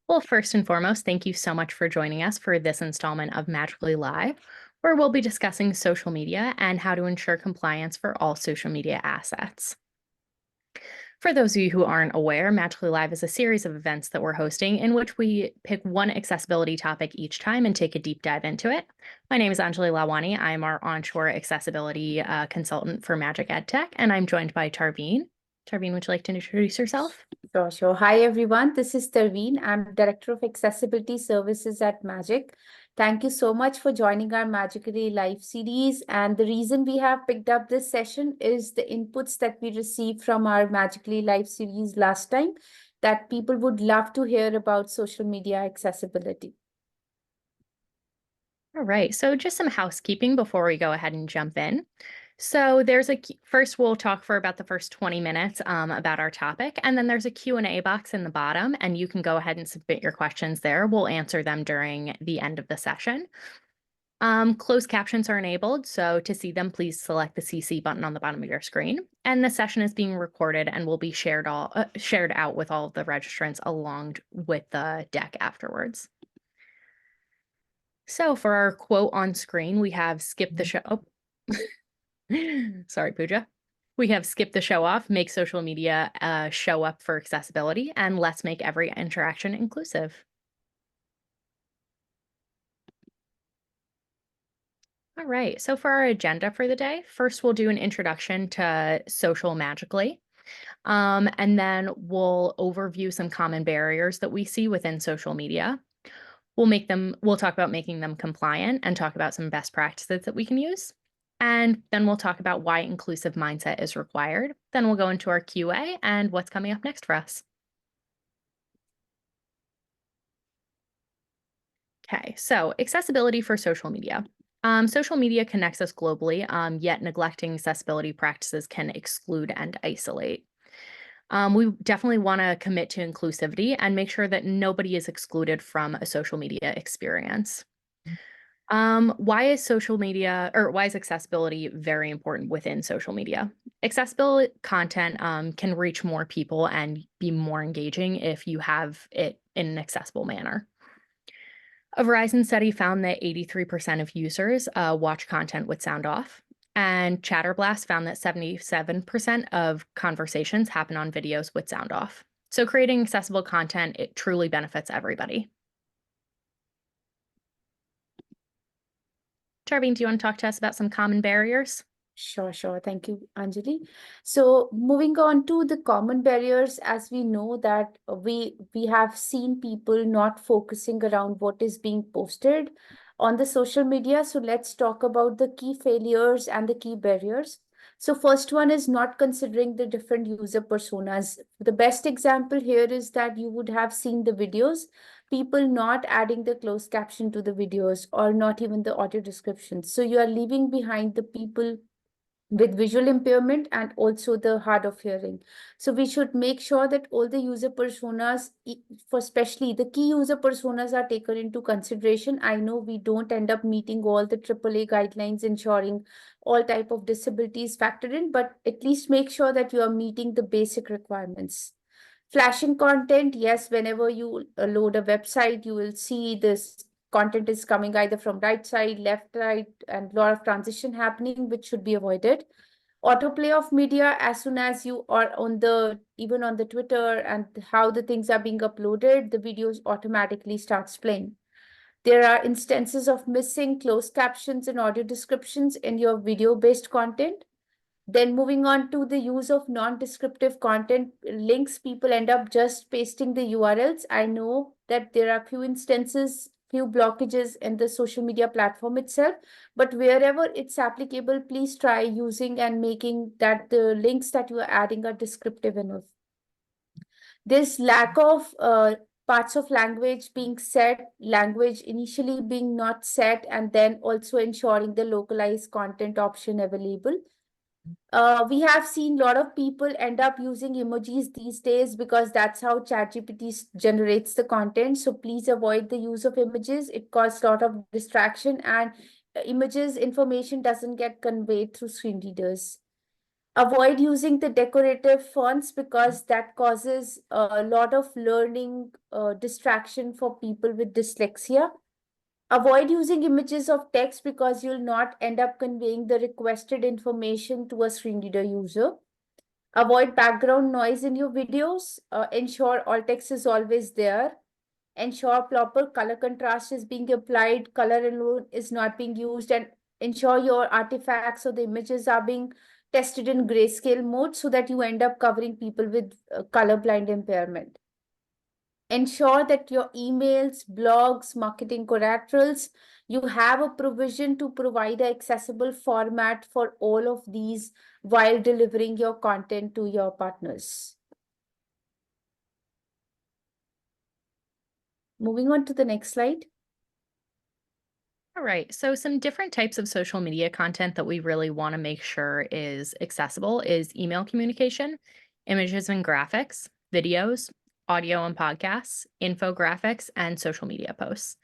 Well, first and foremost, thank you so much for joining us for this installment of Magically Live, where we'll be discussing social media and how to ensure compliance for all social media assets. For those of you who aren't aware, Magically Live is a series of events that we're hosting in which we pick one accessibility topic each time and take a deep dive into it. My name is Anjali Lawani. I'm our onshore accessibility consultant for Magic EdTech, and I'm joined by Tarveen. Tarveen, would you like to introduce yourself? Sure. Hi, everyone. This is Tarveen. I'm Director of Accessibility Services at Magic. Thank you so much for joining our Magically Live series. And the reason we have picked up this session is the inputs that we received from our Magically Live series last time, that people would love to hear about social media accessibility. All right, so just some housekeeping before we go ahead and jump in. So first we'll talk for about the first 20 minutes about our topic, and then there's a Q&A box in the bottom, and you can go ahead and submit your questions there. We'll answer them during the end of the session. Closed captions are enabled, so to see them, please select the CC button on the bottom of your screen. And the session is being recorded and will be shared out with all of the registrants along with the deck afterwards. So for our quote on screen, we have skip the show. Sorry, Pooja. We have skip the show off, make social media show up for accessibility, and let's make every interaction inclusive. All right, so for our agenda for the day, first we'll do an introduction to social magically. And then we'll overview some common barriers that we see within social media. We'll talk about making them compliant and talk about some best practices that we can use. And then we'll talk about why inclusive mindset is required. Then we'll go into our QA and what's coming up next for us. Okay, so accessibility for social media. Social media connects us globally, yet neglecting accessibility practices can exclude and isolate. We definitely want to commit to inclusivity and make sure that nobody is excluded from a social media experience. Why is accessibility very important within social media? Accessible content can reach more people and be more engaging if you have it in an accessible manner. A Verizon study found that 83% of users watch content with sound off, and Chatterblast found that 77% of conversations happen on videos with sound off. So creating accessible content, it truly benefits everybody. Tarveen, do you want to talk to us about some common barriers? Sure. Thank you, Anjali. So moving on to the common barriers, as we know that we have seen people not focusing around what is being posted on the social media. So let's talk about the key failures and the key barriers. So first one is not considering the different user personas. The best example here is that you would have seen the videos, people not adding the closed caption to the videos or not even the audio descriptions. So you are leaving behind the people with visual impairment and also the hard of hearing. So we should make sure that all the user personas, for especially the key user personas, are taken into consideration. I know we don't end up meeting all the AAA guidelines ensuring all type of disabilities factored in, but at least make sure that you are meeting the basic requirements. Flashing content, yes, whenever you load a website, you will see this content is coming either from right side, left, right, and a lot of transition happening, which should be avoided. Autoplay of media, as soon as you are on even on the Twitter and how the things are being uploaded, the videos automatically starts playing. There are instances of missing closed captions and audio descriptions in your video-based content. Then moving on to the use of non-descriptive content links, people end up just pasting the URLs. I know that there are few instances, few blockages in the social media platform itself, but wherever it's applicable, please try using and making that the links that you are adding are descriptive enough. This lack of parts of language being set, language initially being not set, and then also ensuring the localized content option available. We have seen a lot of people end up using emojis these days because that's how ChatGPT generates the content. So please avoid the use of images. It causes a lot of distraction, and information doesn't get conveyed through screen readers. Avoid using the decorative fonts because that causes a lot of learning distraction for people with dyslexia. Avoid using images of text because you'll not end up conveying the requested information to a screen reader user. Avoid background noise in your videos. Ensure all text is always there. Ensure proper color contrast is being applied, color alone is not being used, and ensure your artifacts or the images are being tested in grayscale mode so that you end up covering people with colorblind impairment. Ensure that your emails, blogs, marketing collaterals, you have a provision to provide an accessible format for all of these while delivering your content to your partners. Moving on to the next slide. All right. So some different types of social media content that we really want to make sure is accessible is email communication, images and graphics, videos, audio and podcasts, infographics, and social media posts.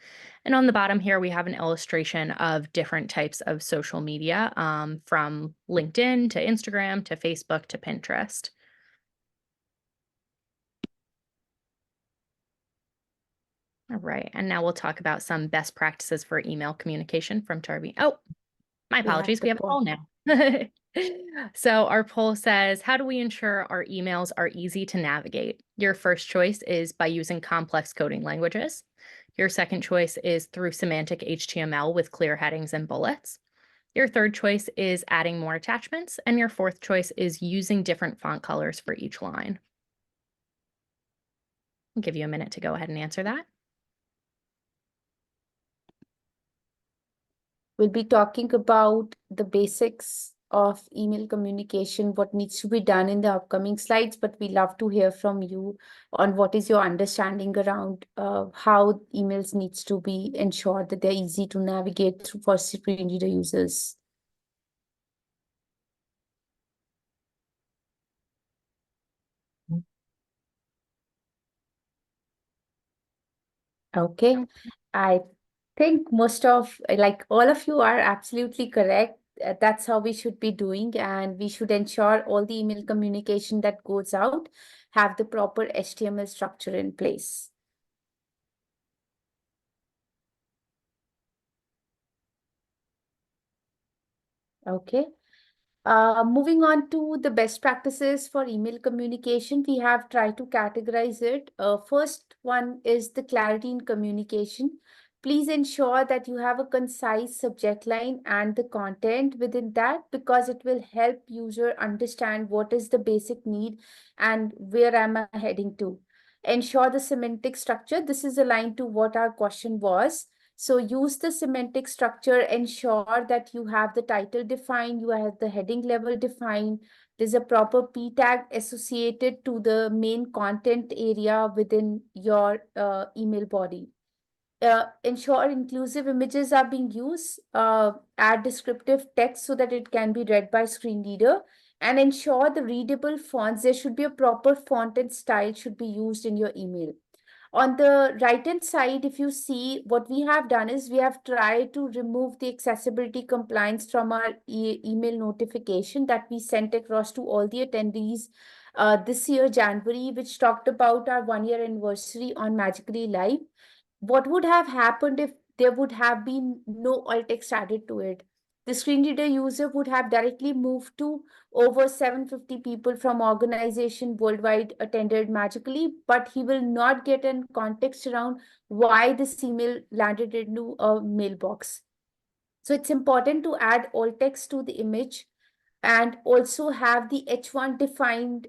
And on the bottom here, we have an illustration of different types of social media from LinkedIn to Instagram to Facebook to Pinterest. All right. And now we'll talk about some best practices for email communication from Tarby. Oh, my We have apologies. the We have a poll. poll now. So our poll says, how do we ensure our emails are easy to navigate? Your first choice is by using complex coding languages. Your second choice is through semantic HTML with clear headings and bullets. Your third choice is adding more attachments. And your fourth choice is using different font colors for each line. I'll give you a minute to go ahead and answer that. We'll be talking about the basics of email communication, what needs to be done in the upcoming slides, but we love to hear from you on what is your understanding around how emails needs to be ensured that they're easy to navigate through for screen reader users. Okay, I think most of, like all of you are absolutely correct. That's how we should be doing, and we should ensure all the email communication that goes out have the proper HTML structure in place. Okay. Moving on to the best practices for email communication, we have tried to categorize it. First one is the clarity in communication. Please ensure that you have a concise subject line and the content within that, because it will help user understand what is the basic need and where am I heading to. Ensure the semantic structure. This is aligned to what our question was. So use the semantic structure, ensure that you have the title defined, you have the heading level defined, there's a proper P tag associated to the main content area within your email body. Ensure inclusive images are being used, add descriptive text so that it can be read by screen reader, and ensure the readable fonts. There should be a proper font and style should be used in your email. On the right hand side, if you see, what we have done is we have tried to remove the accessibility compliance from our email notification that we sent across to all the attendees this year, January, which talked about our 1 year anniversary on MagicA11y. What would have happened if there would have been no alt text added to it? The screen reader user would have directly moved to over 750 people from organization worldwide attended MagicA11y, but he will not get in context around why this email landed into a mailbox. So it's important to add alt text to the image and also have the H1 defined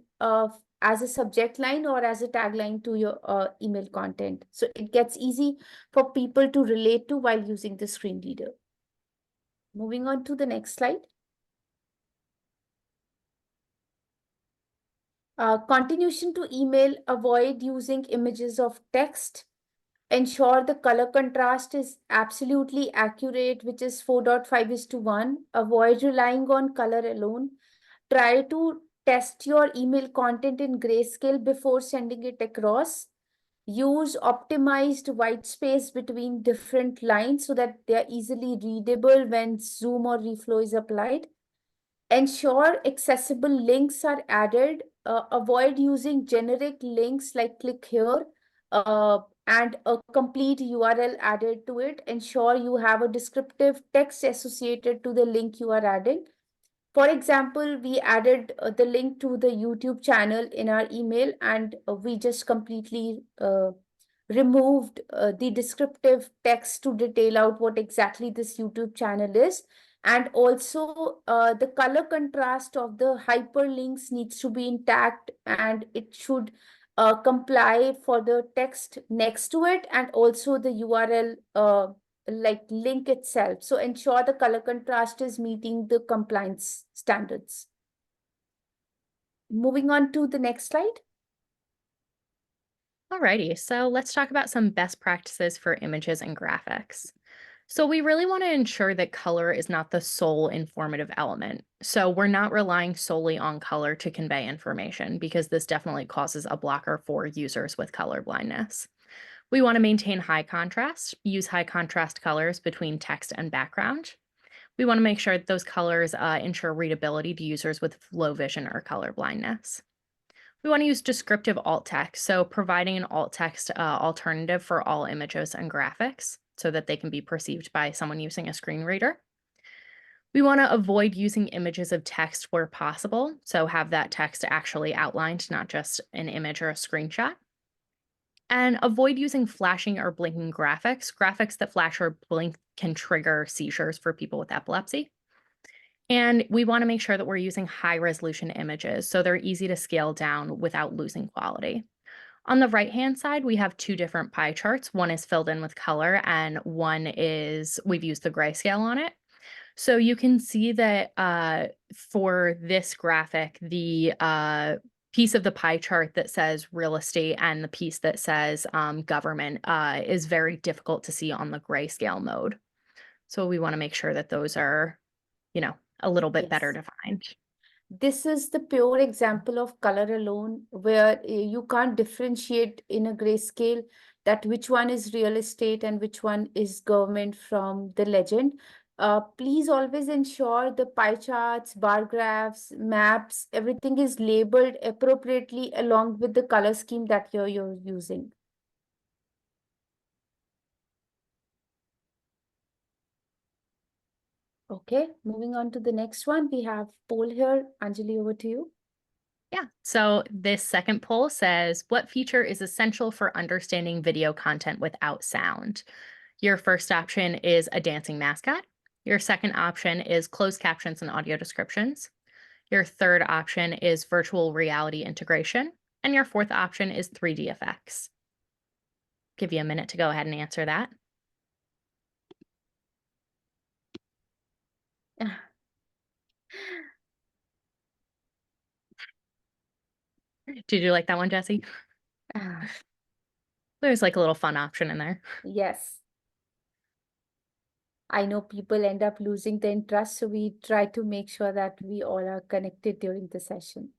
as a subject line or as a tagline to your email content. So it gets easy for people to relate to while using the screen reader. Moving on to the next slide. Continuation to email, avoid using images of text. Ensure the color contrast is absolutely accurate, which is 4.5:1. Avoid relying on color alone. Try to test your email content in grayscale before sending it across. Use optimized white space between different lines so that they are easily readable when zoom or reflow is applied. Ensure accessible links are added. Avoid using generic links like click here and a complete URL added to it. Ensure you have a descriptive text associated to the link you are adding. For example, we added the link to the YouTube channel in our email, and we just completely removed the descriptive text to detail out what exactly this YouTube channel is. And also, the color contrast of the hyperlinks needs to be intact, and it should comply for the text next to it, and also the URL like link itself. So ensure the color contrast is meeting the compliance standards. Moving on to the next slide. Alrighty, so let's talk about some best practices for images and graphics. So we really want to ensure that color is not the sole informative element. So we're not relying solely on color to convey information, because this definitely causes a blocker for users with color blindness. We want to maintain high contrast, use high contrast colors between text and background. We want to make sure that those colors ensure readability to users with low vision or color blindness. We want to use descriptive alt text, so providing an alt text alternative for all images and graphics so that they can be perceived by someone using a screen reader. We want to avoid using images of text where possible, so have that text actually outlined, not just an image or a screenshot. And avoid using flashing or blinking graphics. Graphics that flash or blink can trigger seizures for people with epilepsy. And we want to make sure that we're using high resolution images so they're easy to scale down without losing quality. On the right-hand side, we have two different pie charts. One is filled in with color, and one is we've used the grayscale on it. So you can see that for this graphic, the piece of the pie chart that says real estate and the piece that says government is very difficult to see on the grayscale mode. So we want to make sure that those are, a little bit better Yes. defined. This is the pure example of color alone, where you can't differentiate in a grayscale that which one is real estate and which one is government from the legend. Please always ensure the pie charts, bar graphs, maps, everything is labeled appropriately along with the color scheme that you're using. Okay, moving on to the next one. We have poll here. Anjali, over to you. Yeah. So this second poll says, what feature is essential for understanding video content without sound? Your first option is a dancing mascot. Your second option is closed captions and audio descriptions. Your third option is virtual reality integration. And your fourth option is 3D effects. Give you a minute to go ahead and answer that. Did you like that one, Jesse? There's like a little fun option in there. Yes. I know people end up losing the interest, so we try to make sure that we all are connected during the session.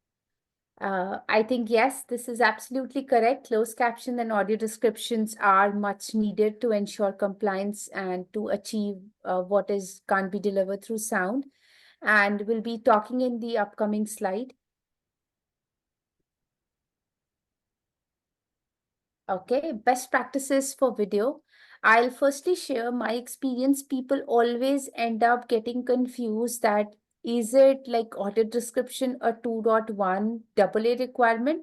I think, yes, this is absolutely correct. Closed caption and audio descriptions are much needed to ensure compliance and to achieve what can't be delivered through sound. And we'll be talking in the upcoming slide. Okay, best practices for video. I'll firstly share my experience. People always end up getting confused that is it like audio description a 2.1 AA requirement,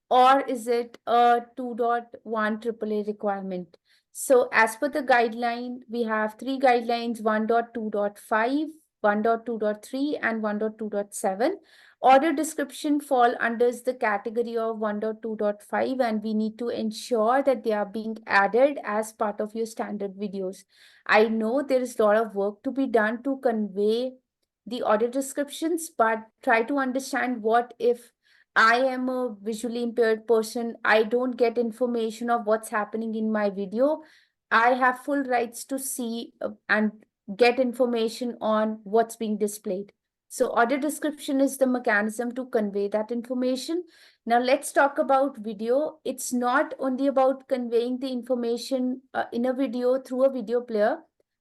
or is it a 2.1 AAA requirement? So as per the guideline, we have three guidelines: 1.2.5, 1.2.3, and 1.2.7. Audio description fall under the category of 1.2.5, and we need to ensure that they are being added as part of your standard videos. I know there is a lot of work to be done to convey the audio descriptions, but try to understand what if I am a visually impaired person, I don't get information of what's happening in my video. I have full rights to see and get information on what's being displayed. So audio description is the mechanism to convey that information. Now let's talk about video. It's not only about conveying the information in a video through a video player,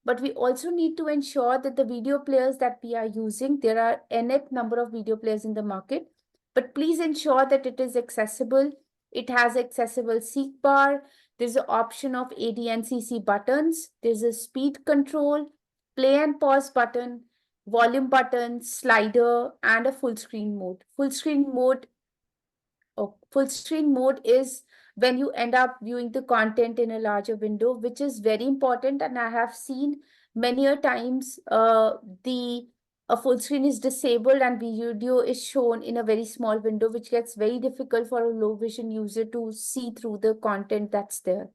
but we also need to ensure that the video players that we are using, there are nth number of video players in the market, but please ensure that it is accessible. It has accessible seek bar. There's an option of AD and CC buttons. There's a speed control, play and pause button, volume button, slider, and a full screen mode. Full screen mode is when you end up viewing the content in a larger window, which is very important. And I have seen many a times the a full screen is disabled and video is shown in a very small window, which gets very difficult for a low vision user to see through the content that's there.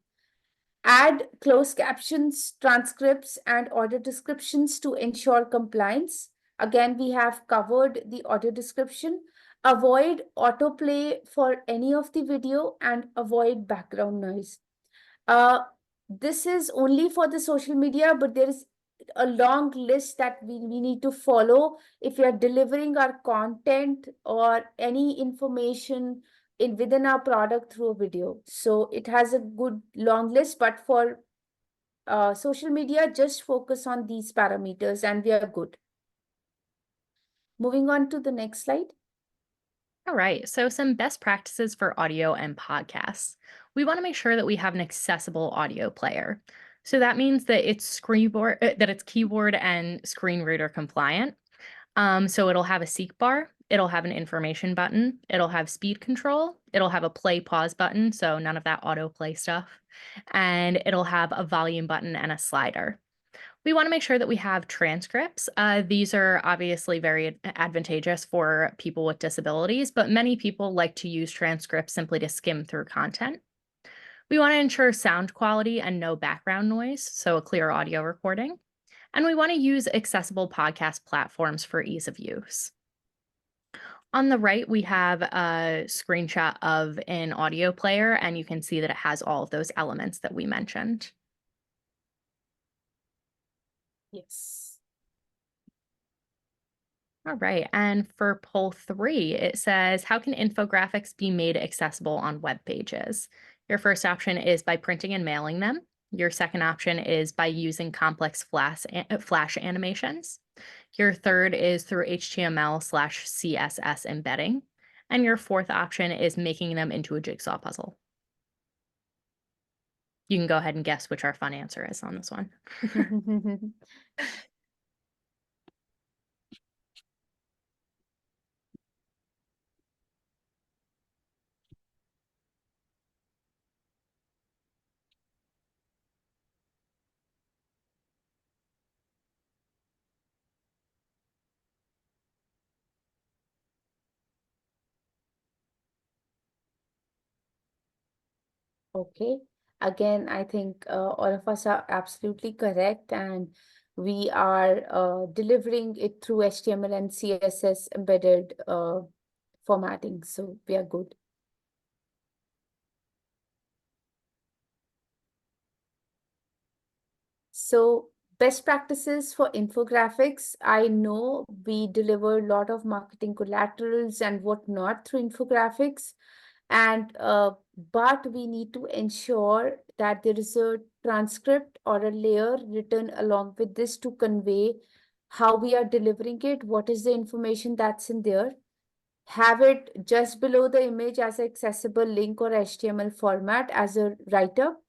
Add closed captions, transcripts, and audio descriptions to ensure compliance. Again, we have covered the audio description. Avoid autoplay for any of the video and avoid background noise. Uh, this is only for the social media, but there is a long list that we need to follow if we are delivering our content or any information within our product through a video. So it has a good long list, but for social media, just focus on these parameters and we are good. Moving on to the next slide. All right, so some best practices for audio and podcasts. We want to make sure that we have an accessible audio player. So that means that it's keyboard and screen reader compliant. So it'll have a seek bar, it'll have an information button, it'll have speed control, it'll have a play pause button, so none of that autoplay stuff, and it'll have a volume button and a slider. We want to make sure that we have transcripts. These are obviously very advantageous for people with disabilities, but many people like to use transcripts simply to skim through content. We want to ensure sound quality and no background noise, so a clear audio recording. And we want to use accessible podcast platforms for ease of use. On the right, we have a screenshot of an audio player, and you can see that it has all of those elements that we mentioned. Yes. All right, and for poll 3, it says, how can infographics be made accessible on web pages? Your first option is by printing and mailing them. Your second option is by using complex flash animations. Your third is through HTML/CSS embedding. And your fourth option is making them into a jigsaw puzzle. You can go ahead and guess which our fun answer is on this one. Okay. Again, I think all of us are absolutely correct, and we are delivering it through HTML and CSS embedded formatting. So we are good. So best practices for infographics. I know we deliver a lot of marketing collaterals and whatnot through infographics. And but we need to ensure that there is a transcript or a layer written along with this to convey how we are delivering it, what is the information that's in there. Have it just below the image as an accessible link or HTML format as a write-up,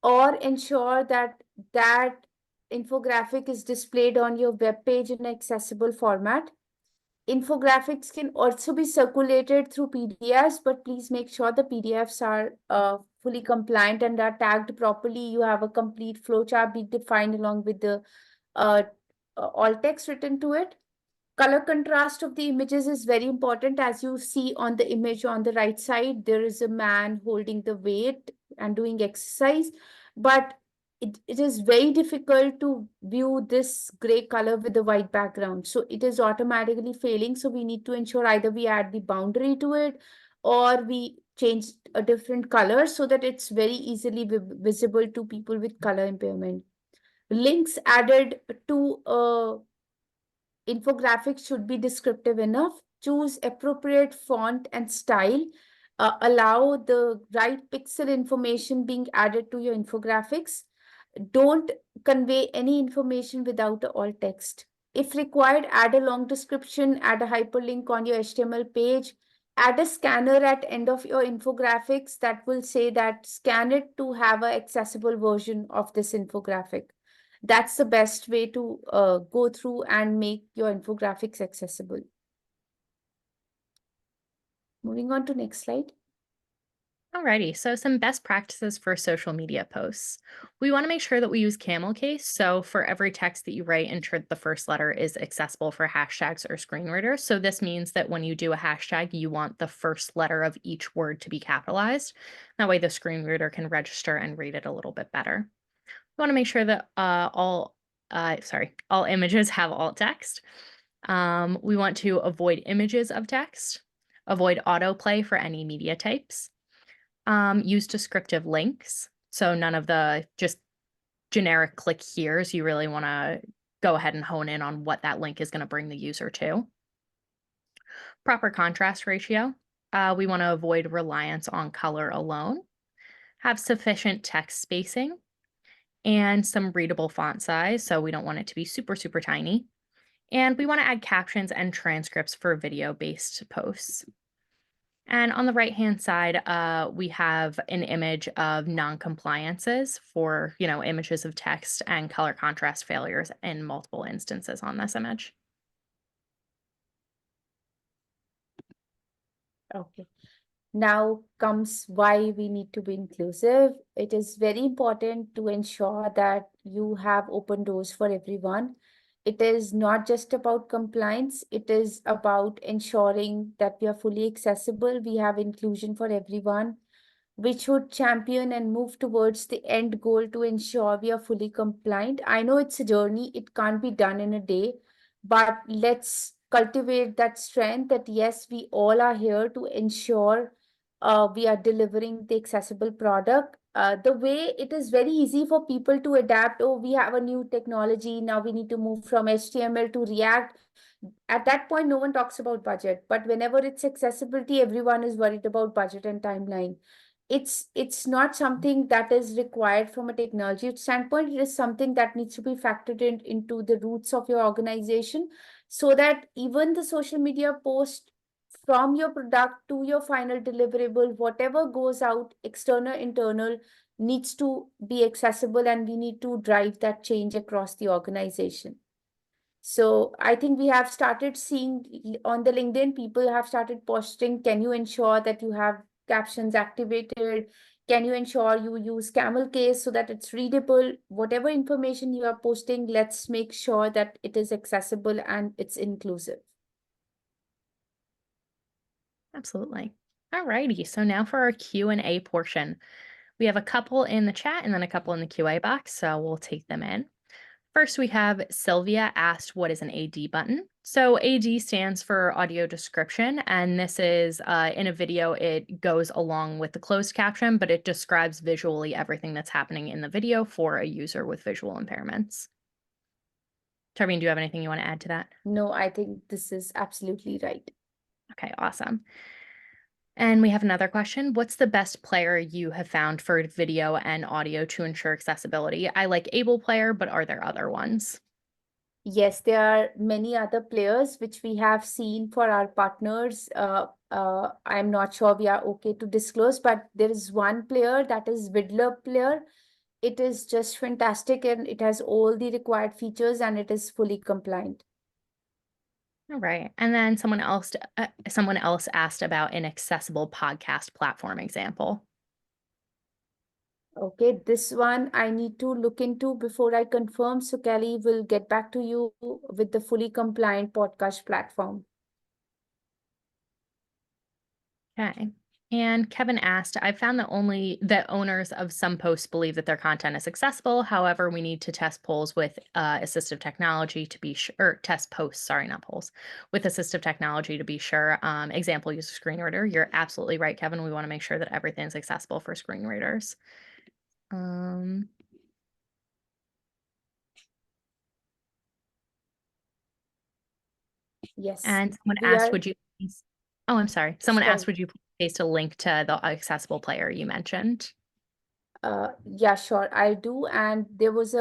or ensure that that infographic is displayed on your web page in accessible format. Infographics can also be circulated through PDFs, but please make sure the PDFs are fully compliant and are tagged properly. You have a complete flowchart being defined along with the alt text written to it. Color contrast of the images is very important. As you see on the image on the right side, there is a man holding the weight and doing exercise, but it is very difficult to view this gray color with the white background. So it is automatically failing. So we need to ensure either we add the boundary to it or we change a different color so that it's very easily visible to people with color impairment. Links added to infographics should be descriptive enough. Choose appropriate font and style. Allow the right pixel information being added to your infographics. Don't convey any information without a alt text. If required, add a long description, add a hyperlink on your HTML page, add a scanner at end of your infographics that will say that scan it to have an accessible version of this infographic. That's the best way to go through and make your infographics accessible. Moving on to next slide. Alrighty, so some best practices for social media posts. We want to make sure that we use camel case. So for every text that you write, ensure that the first letter is accessible for hashtags or screen readers. So this means that when you do a hashtag, you want the first letter of each word to be capitalized. That way the screen reader can register and read it a little bit better. We want to make sure that all images have alt text. We want to avoid images of text, avoid autoplay for any media types. Use descriptive links. So none of the just generic click here's. You really want to go ahead and hone in on what that link is going to bring the user to. Proper contrast ratio. We want to avoid reliance on color alone. Have sufficient text spacing and some readable font size. So we don't want it to be super, super tiny. And we want to add captions and transcripts for video-based posts. And on the right-hand side, we have an image of non-compliances for, images of text and color contrast failures in multiple instances on this image. Okay. Now comes why we need to be inclusive. It is very important to ensure that you have open doors for everyone. It is not just about compliance, it is about ensuring that we are fully accessible, we have inclusion for everyone. We should champion and move towards the end goal to ensure we are fully compliant. I know it's a journey, it can't be done in a day, but let's cultivate that strength that yes, we all are here to ensure we are delivering the accessible product. The way it is very easy for people to adapt, oh, we have a new technology, now we need to move from HTML to React. At that point, no one talks about budget, but whenever it's accessibility, everyone is worried about budget and timeline. It's not something that is required from a technology standpoint. It is something that needs to be factored into the roots of your organization, so that even the social media post from your product to your final deliverable, whatever goes out, external, internal, needs to be accessible, and we need to drive that change across the organization. So I think we have started seeing on the LinkedIn, people have started posting, can you ensure that you have captions activated? Can you ensure you use camel case so that it's readable? Whatever information you are posting, let's make sure that it is accessible and it's inclusive. Absolutely. Alrighty, so now for our Q&A portion. We have a couple in the chat and then a couple in the QA box, so we'll take them in. First, we have Sylvia asked, what is an AD button? So AD stands for audio description, and this is in a video, it goes along with the closed caption, but it describes visually everything that's happening in the video for a user with visual impairments. Tarveen, do you have anything you want to add to that? No, I think this is absolutely right. Okay, awesome. And we have another question. What's the best player you have found for video and audio to ensure accessibility? I like Able Player, but are there other ones? Yes, there are many other players which we have seen for our partners. I'm not sure we are okay to disclose, but there is one player that is Vidler player. It is just fantastic and it has all the required features and it is fully compliant. All right. And then someone else asked about an accessible podcast platform example. Okay, this one I need to look into before I confirm. So Kelly will get back to you with the fully compliant podcast platform. Okay. And Kevin asked, I've found that only the owners of some posts believe that their content is accessible. However, we need to test polls with assistive technology to be sure, or test posts, sorry, not polls, with assistive technology to be sure. Example, use a screen reader. You're absolutely right, Kevin. We want to make sure that everything's accessible for screen readers. Yes, And someone we asked, are. would you please, oh, I'm sorry. Someone Sorry. asked, would you please paste a link to the accessible player you mentioned? Yeah, sure, I'll do. And there was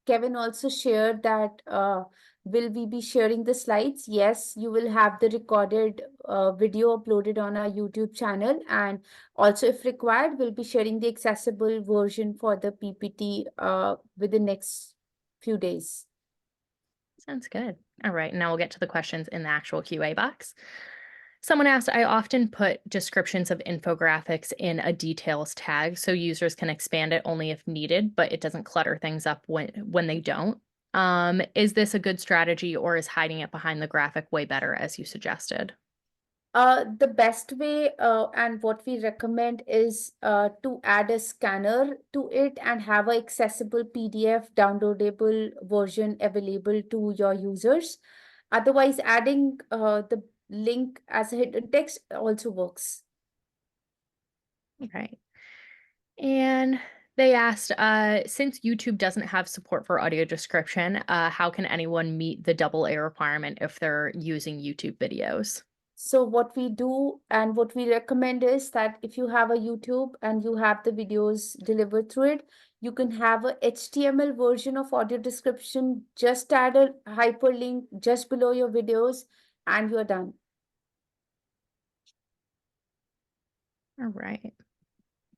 Kevin also shared that will we be sharing the slides? Yes, you will have the recorded video uploaded on our YouTube channel. And also, if required, we'll be sharing the accessible version for the PPT within next few days. Sounds good. All right, now we'll get to the questions in the actual QA box. Someone asked, I often put descriptions of infographics in a details tag so users can expand it only if needed, but it doesn't clutter things up when they don't. Is this a good strategy, or is hiding it behind the graphic way better, as you suggested? The best way and what we recommend is to add a scanner to it and have an accessible PDF downloadable version available to your users. Otherwise, adding the link as a hidden text also works. Okay. And they asked, since YouTube doesn't have support for audio description, how can anyone meet the double A requirement if they're using YouTube videos? So what we do and what we recommend is that if you have a YouTube and you have the videos delivered through it, you can have a HTML version of audio description, just add a hyperlink just below your videos and you're done. All right.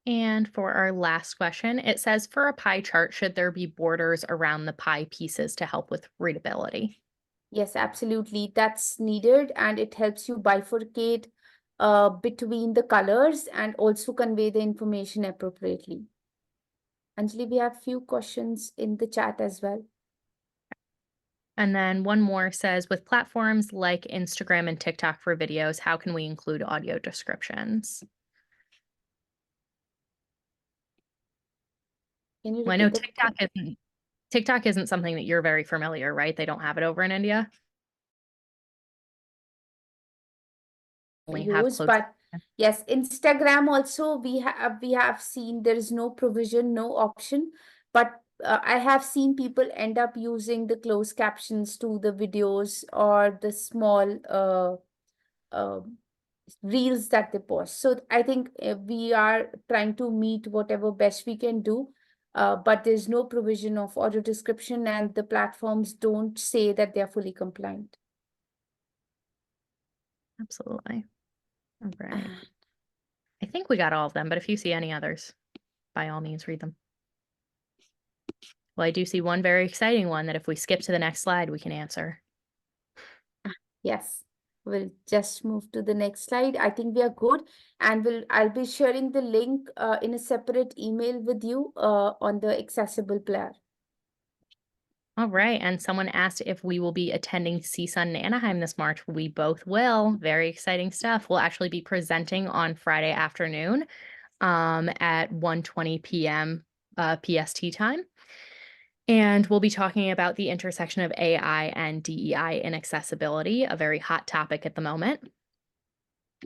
And for our last question, it says, for a pie chart, should there be borders around the pie pieces to help with readability? Yes, absolutely. That's needed and it helps you bifurcate between the colors and also convey the information appropriately. Anjali, we have few questions in the chat as well. And then one more says, with platforms like Instagram and TikTok for videos, how can we include audio descriptions? Can you Well, I know repeat the TikTok isn't something that you're very familiar, right? They don't have it over in India. Only have use? closed. But yes, Instagram also we have seen there is no provision, no option. But I have seen people end up using the closed captions to the videos or the small uh, reels that they post. So I think we are trying to meet whatever best we can do. But there's no provision of audio description, and the platforms don't say that they are fully compliant. Absolutely. All right. I think we got all of them, but if you see any others, by all means, read them. Well, I do see one very exciting one that if we skip to the next slide, we can answer. Yes, we'll just move to the next slide. I think we are good, and I'll be sharing the link in a separate email with you on the accessible player. All right. And someone asked if we will be attending CSUN in Anaheim this March. We both will. Very exciting stuff. We'll actually be presenting on Friday afternoon at 1:20 p.m. PST time. And we'll be talking about the intersection of AI and DEI in accessibility, a very hot topic at the moment.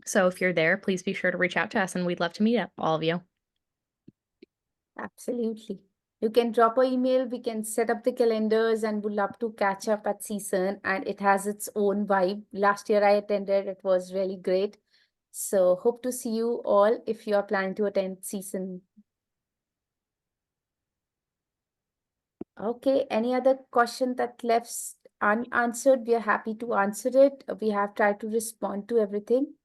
So if you're there, please be sure to reach out to us, and we'd love to meet all of you. Absolutely. You can drop an email, we can set up the calendars, and we'd love to catch up at CSUN. And it has its own vibe. Last year I attended, it was really great. So hope to see you all if you are planning to attend CSUN. Okay, any other question that left unanswered? We are happy to answer it. We have tried to respond to everything.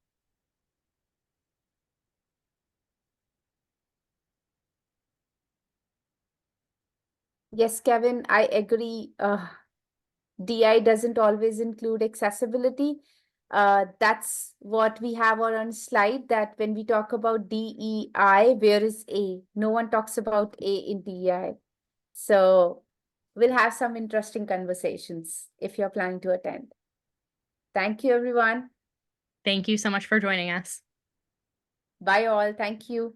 Yes, Kevin, I agree. DI doesn't always include accessibility. That's what we have on slide, that when we talk about DEI, where is A? No one talks about A in DEI. So we'll have some interesting conversations if you're planning to attend. Thank you, everyone. Thank you so much for joining us. Bye all. Thank you.